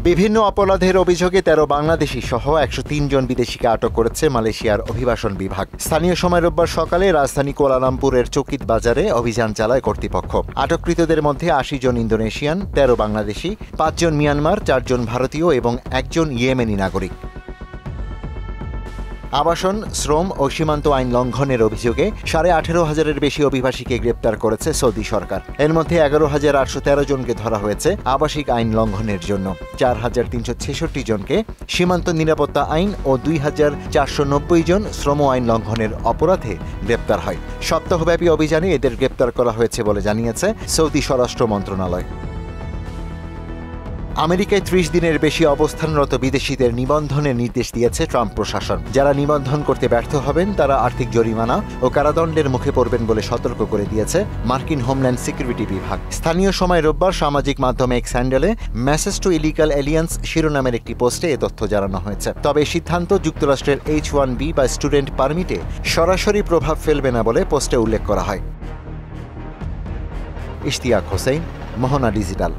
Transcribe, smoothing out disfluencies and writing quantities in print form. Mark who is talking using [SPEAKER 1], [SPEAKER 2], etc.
[SPEAKER 1] বিভিন্ন অপরাধের অভিযোগে ১৩ বাংলাদেশি সহ ১০৩ জন বিদেশিকে আটক করেছে মালয়েশিয়ার অভিবাসন বিভাগ। স্থানীয় সময় রোববার সকালে রাজধানী কুয়ালালামপুরের চকিত বাজারে অভিযান চালায় কর্তৃপক্ষ। আটককৃতদের মধ্যে ৮০ জন ইন্দোনেশিয়ান, ১৩ বাংলাদেশি, ৫ জন মিয়ানমার, ৪ জন ভারতীয় এবং ১ জন ইয়েমেনি নাগরিক। আবাসন, শ্রম ও সীমান্ত আইন লঙ্ঘনের অভিযোগে ১৮,৫০০-এর বেশি অভিবাসীকে গ্রেপ্তার করেছে সৌদি সরকার। এর মধ্যে ১১,৮১৩ জনকে ধরা হয়েছে আবাসিক আইন লঙ্ঘনের জন্য, ৪,৩৬৬ জনকে সীমান্ত নিরাপত্তা আইন ও ২,৪৯০ জন শ্রম আইন লঙ্ঘনের অপরাধে গ্রেপ্তার হয়। সপ্তাহব্যাপী অভিযানে এদের গ্রেপ্তার করা হয়েছে বলে জানিয়েছে সৌদি স্বরাষ্ট্র মন্ত্রণালয়। আমেরিকায় ৩০ দিনের বেশি অবস্থানরত বিদেশিদের নিবন্ধনের নির্দেশ দিয়েছে ট্রাম্প প্রশাসন। যারা নিবন্ধন করতে ব্যর্থ হবেন তারা আর্থিক জরিমানা ও কারাদণ্ডের মুখে পড়বেন বলে সতর্ক করে দিয়েছে মার্কিন হোমল্যান্ড সিকিউরিটি বিভাগ। স্থানীয় সময় রোববার সামাজিক মাধ্যমে এক্স হ্যান্ডেলে মেসেজ টু ইলিগাল এলিয়েন্স শিরোনামের একটি পোস্টে এ তথ্য জানানো হয়েছে। তবে সিদ্ধান্ত যুক্তরাষ্ট্রের H-1B বা স্টুডেন্ট পারমিটে সরাসরি প্রভাব ফেলবে না বলে পোস্টে উল্লেখ করা হয়। ইশতিয়াক হোসেন, মোহনা ডিজিটাল।